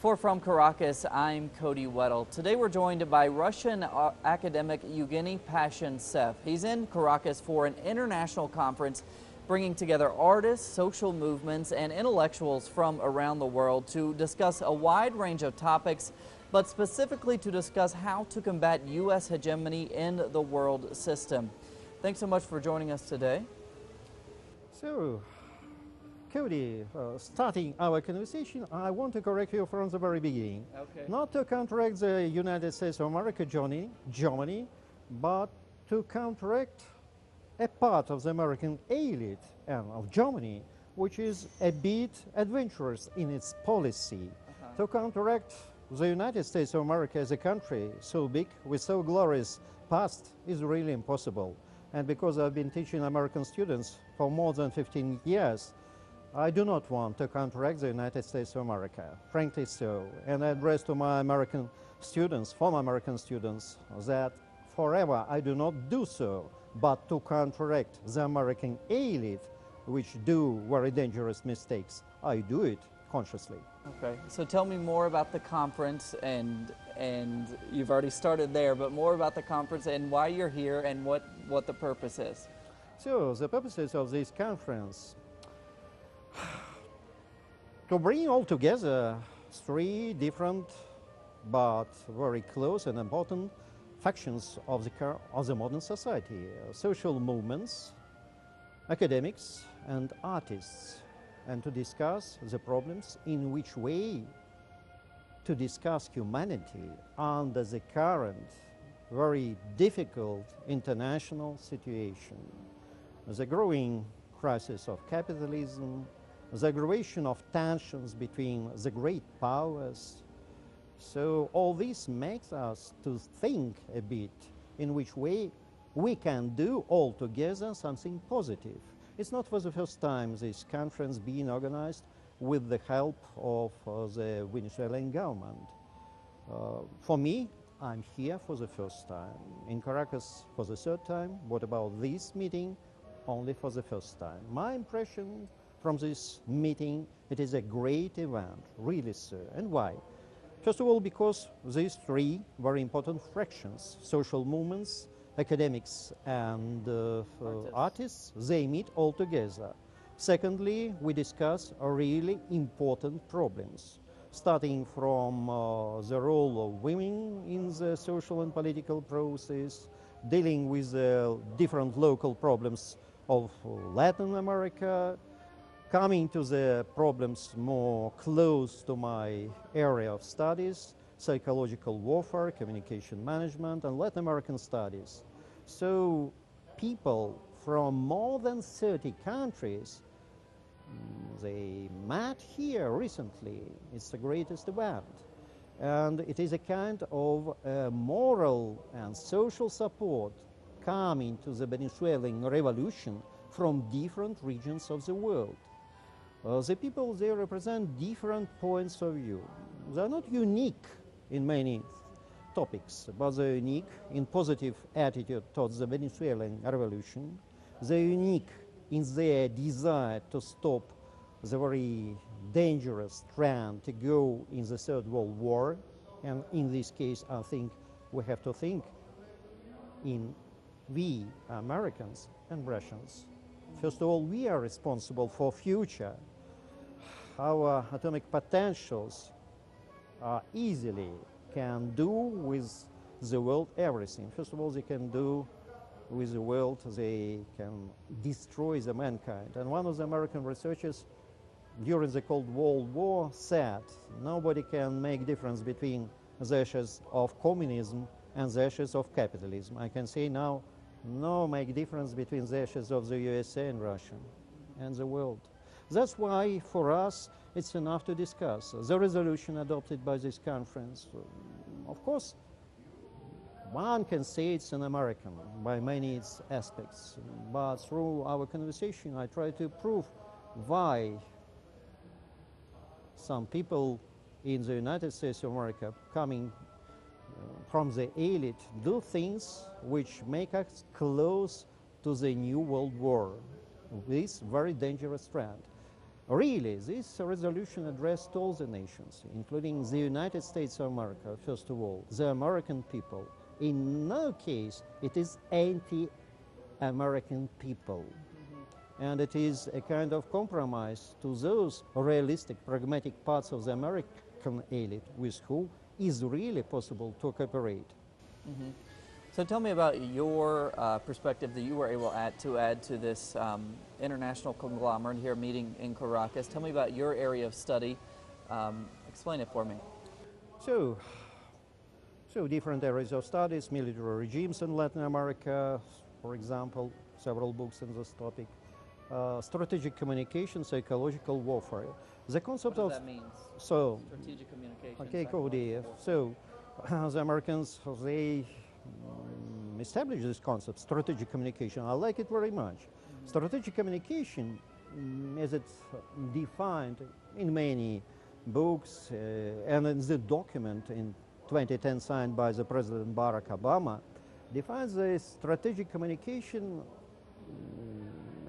From Caracas, I'm Cody Weddle. Today we're joined by Russian academic Evgeny Pashentsev. He's in Caracas for an international conference bringing together artists, social movements, and intellectuals from around the world to discuss a wide range of topics, but specifically to discuss how to combat U.S. hegemony in the world system. Thanks so much for joining us today. So, Cody, starting our conversation, I want to correct you from the very beginning. Okay. Not to counteract the United States of America, Germany, but to counteract a part of the American elite and of Germany, which is a bit adventurous in its policy. To counteract the United States of America as a country so big, with so glorious past, is really impossible. And because I've been teaching American students for more than 15 years, I do not want to counteract the United States of America, frankly so. And I address to my American students, former American students, that forever I do not do so, but to counteract the American elite, which do very dangerous mistakes. I do it consciously. Okay, so tell me more about the conference, and you've already started there, but more about the conference and why you're here and what the purpose is. So the purposes of this conference, to bring all together three different but very close and important factions of the modern society: social movements, academics, and artists, and to discuss the problems in which way to discuss humanity under the current very difficult international situation. The growing crisis of capitalism, the aggravation of tensions between the great powers. So all this makes us to think a bit in which way we can do all together something positive. It's not for the first time this conference being organized with the help of the Venezuelan government. For me, I'm here for the first time. In Caracas for the third time. What about this meeting? Only for the first time. My impression from this meeting, it is a great event, really so. And why? First of all, because these three very important fractions, social movements, academics, and artists, they meet all together. Secondly, we discuss really important problems, starting from the role of women in the social and political process, dealing with the different local problems of Latin America, coming to the problems more close to my area of studies, psychological warfare, communication management, and Latin American studies. So people from more than 30 countries, they met here recently. It's the greatest event. And it is a kind of moral and social support coming to the Venezuelan revolution from different regions of the world. The people, they represent different points of view. They are not unique in many topics, but they're unique in positive attitude towards the Venezuelan revolution. They're unique in their desire to stop the very dangerous trend to go in the Third World War. And in this case, I think we have to think in we Americans and Russians. First of all, we are responsible for future. Our atomic potentials easily can do with the world everything. First of all, they can do with the world, they can destroy the mankind. And one of the American researchers during the Cold War said, nobody can make difference between the ashes of communism and the ashes of capitalism. I can say now, no make difference between the ashes of the USA and Russia and the world. That's why for us it's enough to discuss the resolution adopted by this conference. Of course, one can say it's an American by many its aspects, but through our conversation I try to prove why some people in the United States of America coming from the elite do things which make us close to the New World War, this very dangerous trend. Really, this resolution addressed all the nations, including the United States of America, first of all, the American people. In no case it is anti-American people. And it is a kind of compromise to those realistic, pragmatic parts of the American elite with whom is really possible to cooperate. So tell me about your perspective that you were able to add to this international conglomerate here meeting in Caracas. Tell me about your area of study. Explain it for me. So different areas of studies, military regimes in Latin America, for example, several books on this topic. Strategic communication, psychological warfare. The concept what of does that mean? So Strategic communication. okay, Cody. So the Americans, they established this concept, strategic communication. I like it very much. Strategic communication, as it's defined in many books and in the document in 2010 signed by the President Barack Obama, defines the strategic communication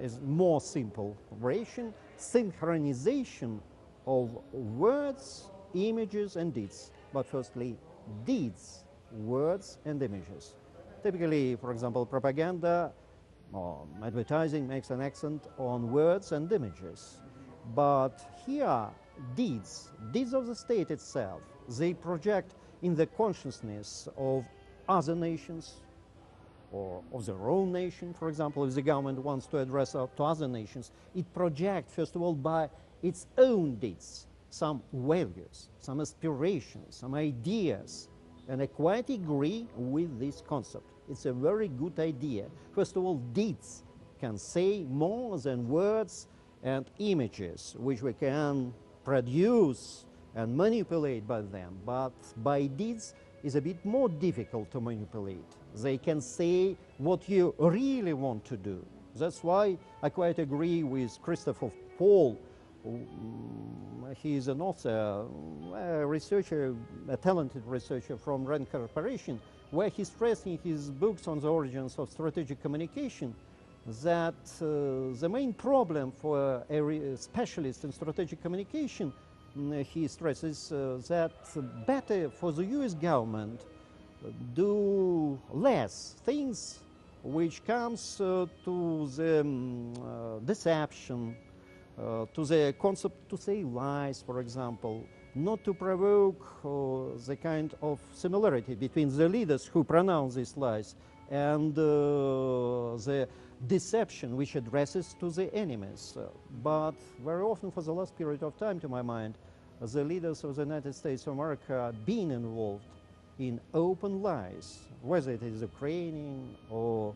as more simple variation, synchronization of words, images, and deeds. But firstly, deeds, words, and images. Typically, for example, propaganda or advertising makes an accent on words and images. But here, deeds of the state itself, they project in the consciousness of other nations or of their own nation. For example, if the government wants to address to other nations, it projects, first of all, by its own deeds, some values, some aspirations, some ideas. And I quite agree with this concept. It's a very good idea. First of all, deeds can say more than words and images, which we can produce and manipulate by them. But by deeds, is a bit more difficult to manipulate. They can say what you really want to do. That's why I quite agree with Christopher Paul. He is an author, a researcher, a talented researcher from Rand Corporation, where he stressed in his books on the origins of strategic communication that the main problem for a specialist in strategic communication, he stresses that better for the US government do less things which comes to the deception, to the concept to say lies, for example, not to provoke the kind of similarity between the leaders who pronounce these lies and the deception which addresses to the enemies. But very often, for the last period of time, to my mind, the leaders of the United States of America are being involved in open lies, whether it is Ukrainian or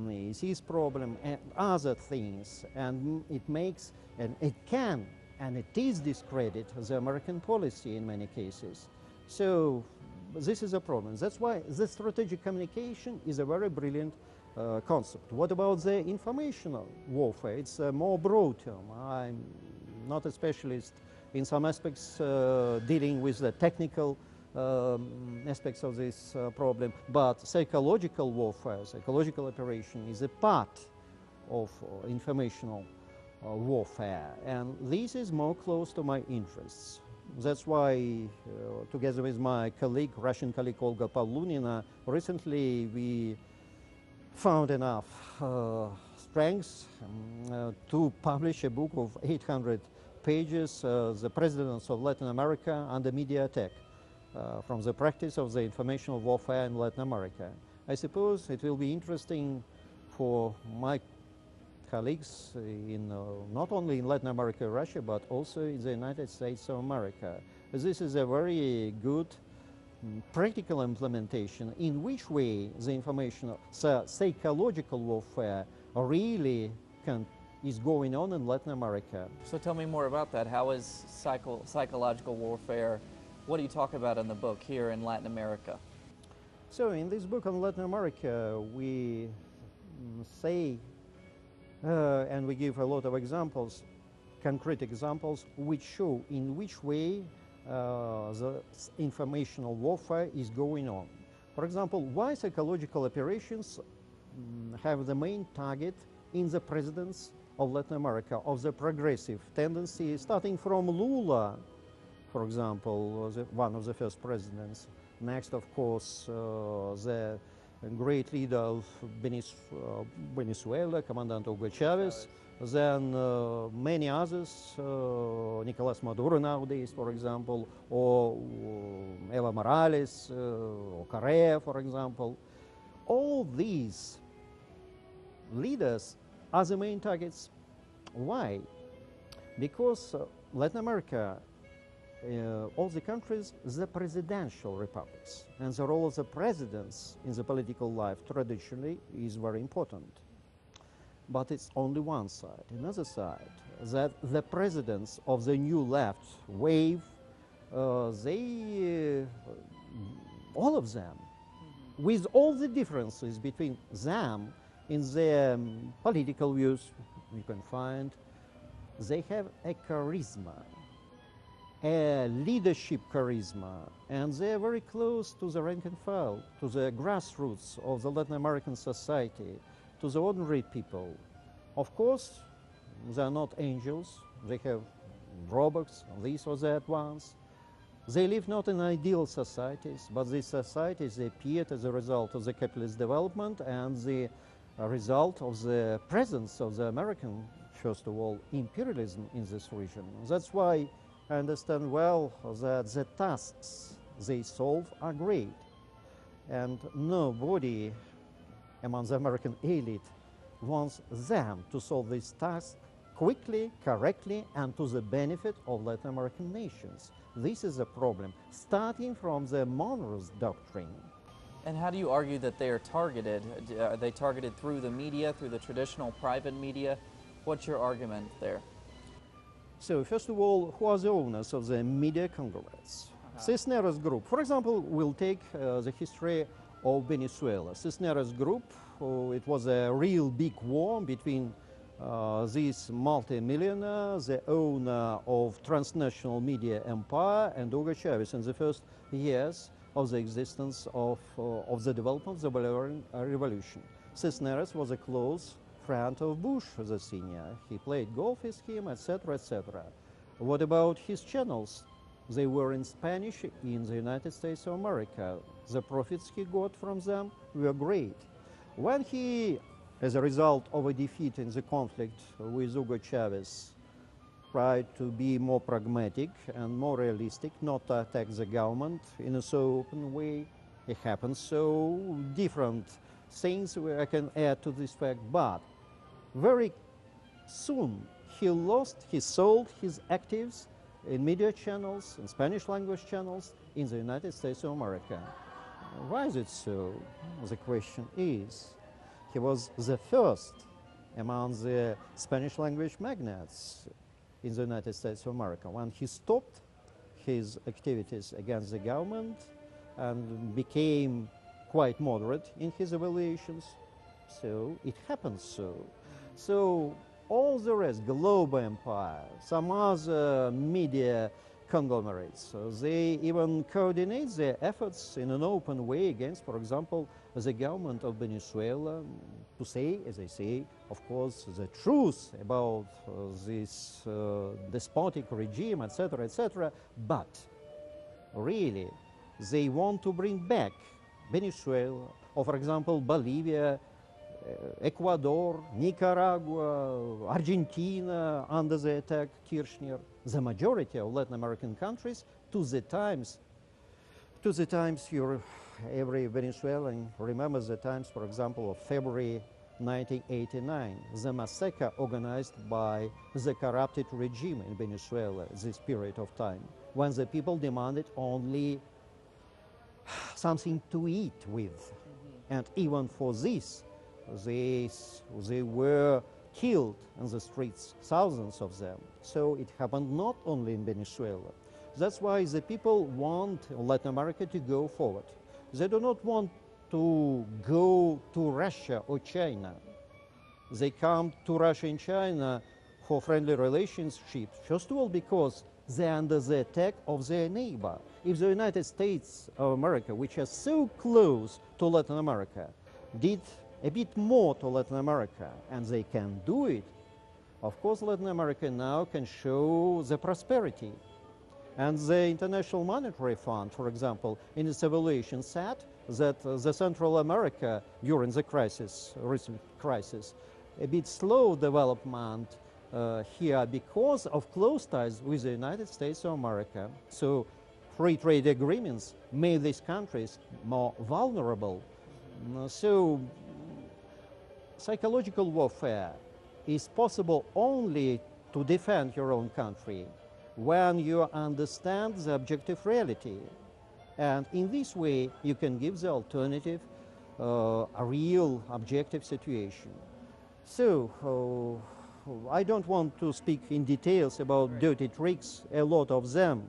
ISIS problem and other things, and it makes, and it can, and it is discredit the American policy in many cases. So this is a problem. That's why the strategic communication is a very brilliant concept. What about the informational warfare? It's a more broad term. I'm not a specialist in some aspects dealing with the technical aspects of this problem, but psychological warfare, psychological operation is a part of informational warfare, and this is more close to my interests. That's why, together with my colleague, Russian colleague Olga Pavlunina, recently we found enough strength to publish a book of 800 pages, The Presidents of Latin America Under Media Attack, from the practice of the informational warfare in Latin America. I suppose it will be interesting for my colleagues in not only in Latin America, Russia, but also in the United States of America. This is a very good practical implementation in which way the informational, psychological warfare really is going on in Latin America. So tell me more about that. How is psychological warfare? What do you talk about in the book here in Latin America? So in this book on Latin America, we say and we give a lot of examples, concrete examples, which show in which way the informational warfare is going on. For example, why psychological operations have the main target in the presidents of Latin America, of the progressive tendency, starting from Lula, for example, one of the first presidents. Next, of course, the great leader of Venezuela, Commandant Hugo Chavez. Then many others, Nicolas Maduro nowadays, for example, or Evo Morales, or Correa, for example. All these leaders are the main targets. Why? Because Latin America, all the countries, the presidential republics, and the role of the presidents in the political life traditionally is very important. But it's only one side. Another side, that the presidents of the new left wave, all of them, with all the differences between them in their political views, you can find, they have a charisma, a leadership charisma, and they are very close to the rank and file, to the grassroots of the Latin American society, to the ordinary people. Of course, they are not angels. They have drawbacks, these or that ones. They live not in ideal societies, but these societies appeared as a result of the capitalist development and the result of the presence of the American, first of all, imperialism in this region. That's why I understand well that the tasks they solve are great. And nobody among the American elite wants them to solve these tasks quickly, correctly, and to the benefit of Latin American nations. This is a problem, starting from the Monroe's doctrine. And how do you argue that they are targeted? Are they targeted through the media, through the traditional private media? What's your argument there? So, first of all, who are the owners of the media conglomerates? Cisneros Group. For example, we'll take the history of Venezuela. Cisneros Group, it was a real big war between this multi-millionaire, the owner of transnational media empire, and Hugo Chavez in the first years of the existence of the development of the Bolivarian Revolution. Cisneros was a close friend of Bush, the senior. He played golf with him, etc., etc. What about his channels? They were in Spanish in the United States of America. The profits he got from them were great. When he, as a result of a defeat in the conflict with Hugo Chavez, tried to be more pragmatic and more realistic, not to attack the government in a so open way, it happens. So different things I can add to this fact, but very soon he sold his actives in media channels, in Spanish language channels in the United States of America. Why is it so? The question is, he was the first among the Spanish language magnates in the United States of America. When he stopped his activities against the government and became quite moderate in his evaluations, so it happened so. So all the rest, global empire, some other media conglomerates, they even coordinate their efforts in an open way against, for example, the government of Venezuela, to say, as I say, of course, the truth about this despotic regime, etc., etc., but really they want to bring back Venezuela, or for example, Bolivia, Ecuador, Nicaragua, Argentina under the attack Kirchner, the majority of Latin American countries to the times every Venezuelan remembers the times, for example, of February 1989, the massacre organized by the corrupted regime in Venezuela, this period of time, when the people demanded only something to eat with. And even for this, they were killed in the streets, thousands of them. So it happened not only in Venezuela. That's why the people want Latin America to go forward. They do not want to go to Russia or China. They come to Russia and China for friendly relationships, first of all because they are under the attack of their neighbor. If the United States of America, which are so close to Latin America, did a bit more to Latin America, and they can do it, Of course, Latin America now can show the prosperity. And the International Monetary Fund, for example, in its evaluation said that the Central America during the crisis, recent crisis, a bit slow development here because of close ties with the United States of America. So free trade agreements made these countries more vulnerable. So psychological warfare is possible only to defend your own country when you understand the objective reality. And in this way, you can give the alternative a real objective situation. So I don't want to speak in details about dirty tricks, a lot of them.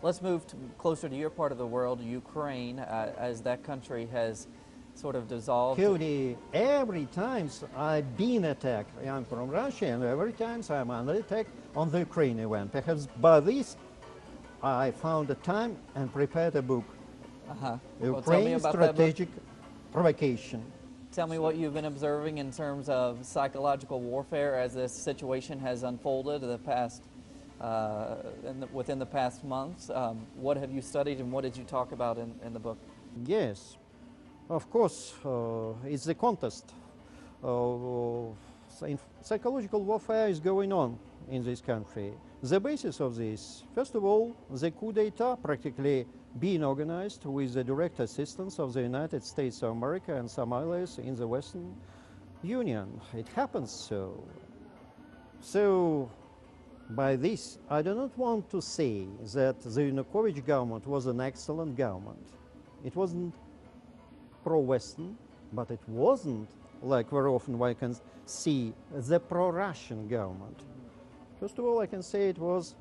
Let's move closer to your part of the world, Ukraine, as that country has sort of dissolved. Cody, every time I've been attacked, I'm from Russia, and every time I'm under attack on the Ukraine event. Perhaps by this, I found the time and prepared a book. Ukraine Strategic Provocation. Tell me what you've been observing in terms of psychological warfare as this situation has unfolded in the past, within the past months. What have you studied and what did you talk about in the book? Yes, of course, it's the contest. Psychological warfare is going on in this country. The basis of this, first of all, the coup d'etat practically being organized with the direct assistance of the United States of America and some allies in the Western Union. It happens so. So, by this, I do not want to say that the Yanukovych government was an excellent government. It wasn't pro-Western, but it wasn't, like very often one can see, the pro-Russian government. First of all, I can say it was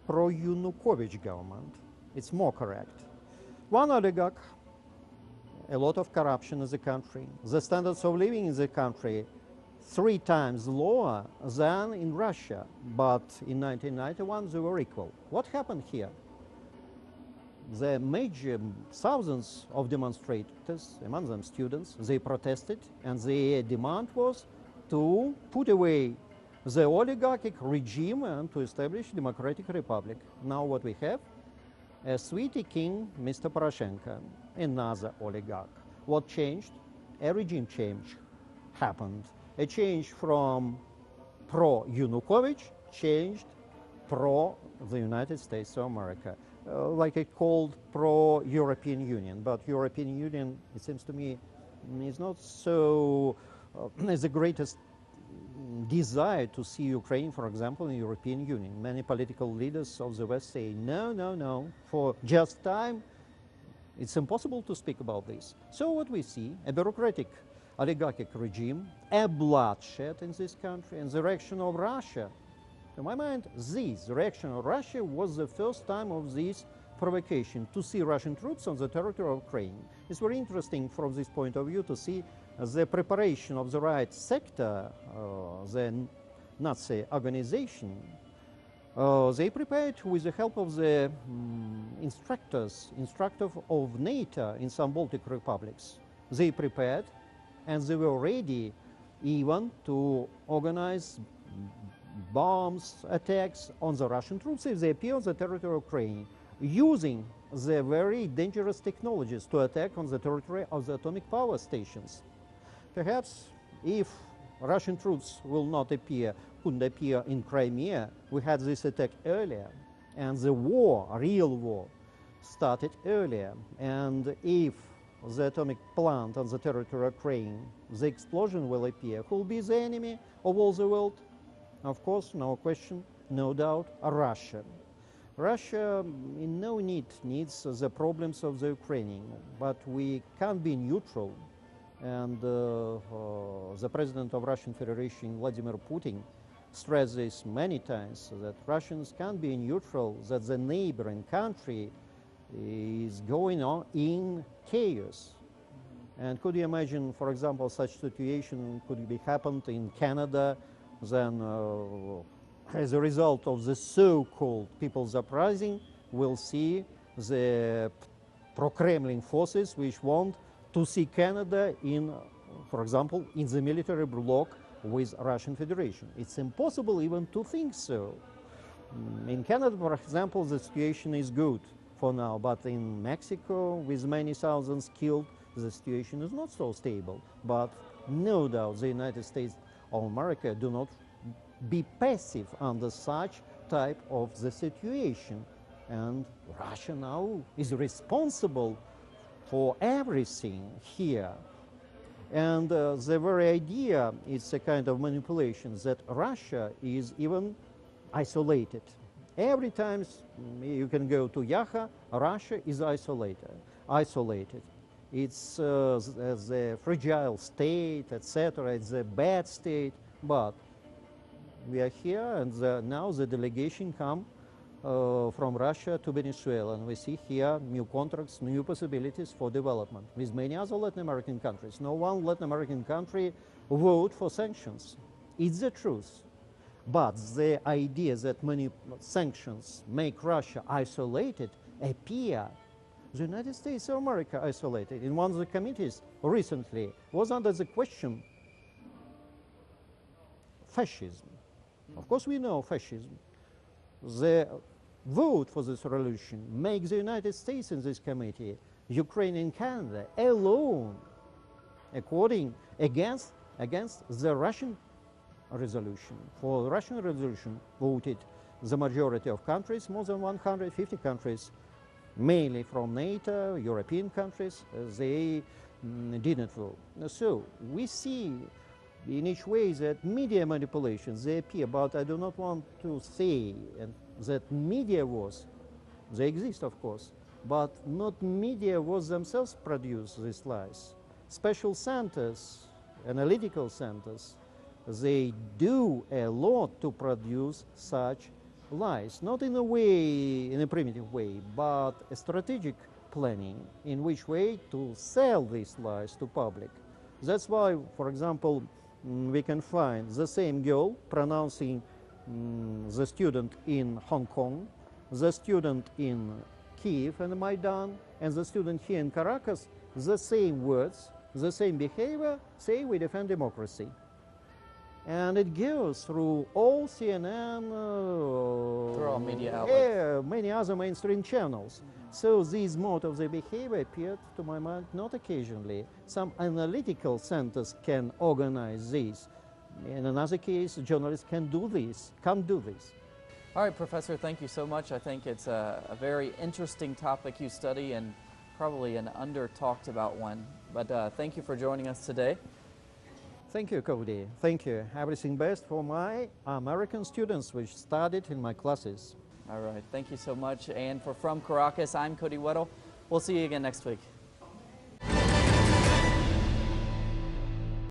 pro-Yanukovych government. It's more correct. One oligarch, a lot of corruption in the country, the standards of living in the country 3 times lower than in Russia, but in 1991 they were equal. What happened here? The major thousands of demonstrators, among them students, they protested, and their demand was to put away the oligarchic regime and to establish a democratic republic. Now what we have? A sweetie king, Mr. Poroshenko, another oligarch. What changed? A regime change happened. A change from pro-Yanukovych changed pro the United States of America. Like it called pro-European Union, but European Union, it seems to me, is not so is the greatest desire to see Ukraine, for example, in the European Union. Many political leaders of the West say, no, no, no, for just time, it's impossible to speak about this. So what we see, a bureaucratic oligarchic regime, a bloodshed in this country, and the reaction of Russia. To my mind, the reaction of Russia was the first time of this provocation, to see Russian troops on the territory of Ukraine. It's very interesting from this point of view to see the preparation of the right sector, the Nazi organization. They prepared with the help of the instructors of NATO in some Baltic republics. They prepared, and they were ready even to organize bombs, attacks on the Russian troops if they appear on the territory of Ukraine, using the very dangerous technologies to attack on the territory of the atomic power stations. Perhaps if Russian troops will not appear, couldn't appear in Crimea, we had this attack earlier, and the war, real war, started earlier. And if the atomic plant on the territory of Ukraine, the explosion will appear, who will be the enemy of all the world? Of course, no question, no doubt, Russia. Russia in no need needs the problems of the Ukrainians, but we can't be neutral. And the president of Russian Federation, Vladimir Putin, stressed this many times, that Russians can't be neutral, that the neighboring country is going on in chaos. And could you imagine, for example, such situation could be happened in Canada, then as a result of the so-called People's Uprising, we'll see the pro-Kremlin forces which want to see Canada in, for example, in the military bloc with Russian Federation. It's impossible even to think so. In Canada, for example, the situation is good for now, but in Mexico, with many thousands killed, the situation is not so stable. But no doubt the United States of America do not be passive under such type of the situation. And Russia now is responsible for everything here. And the very idea is a kind of manipulation that Russia is even isolated. Every time you can go to Yaha, Russia is isolated. It's a fragile state, etc. It's a bad state, but we are here, and now the delegation come from Russia to Venezuela, and we see here new contracts, new possibilities for development with many other Latin American countries. No one Latin American country vote for sanctions. It's the truth. But the idea that many sanctions make Russia isolated appear. The United States of America isolated. In one of the committees recently was under the question fascism. Of course we know fascism. The vote for this resolution makes the United States in this committee, Ukraine and Canada alone, against the Russian resolution. For the Russian resolution voted the majority of countries, more than 150 countries, mainly from NATO, European countries, they didn't vote. So we see in each way that media manipulations, they appear, but I do not want to say that media they exist of course, but not media themselves produce these lies. Special centers, analytical centers, they do a lot to produce such lies, not in a primitive way, but a strategic planning in which way to sell these lies to public. That's why, for example, we can find the same girl pronouncing the student in Hong Kong, the student in Kiev and Maidan, and the student here in Caracas, the same words, the same behavior, say we defend democracy. And it goes through all CNN, through all media outlets. Many other mainstream channels. So these modes of the behavior appeared, to my mind, not occasionally. Some analytical centers can organize this. In another case, journalists can't do this. All right, Professor, thank you so much. I think it's a very interesting topic you study and probably an under-talked about one. But thank you for joining us today. Thank you, Cody. Thank you. Everything best for my American students which studied in my classes. All right, thank you so much. And from Caracas, I'm Cody Weddle. We'll see you again next week.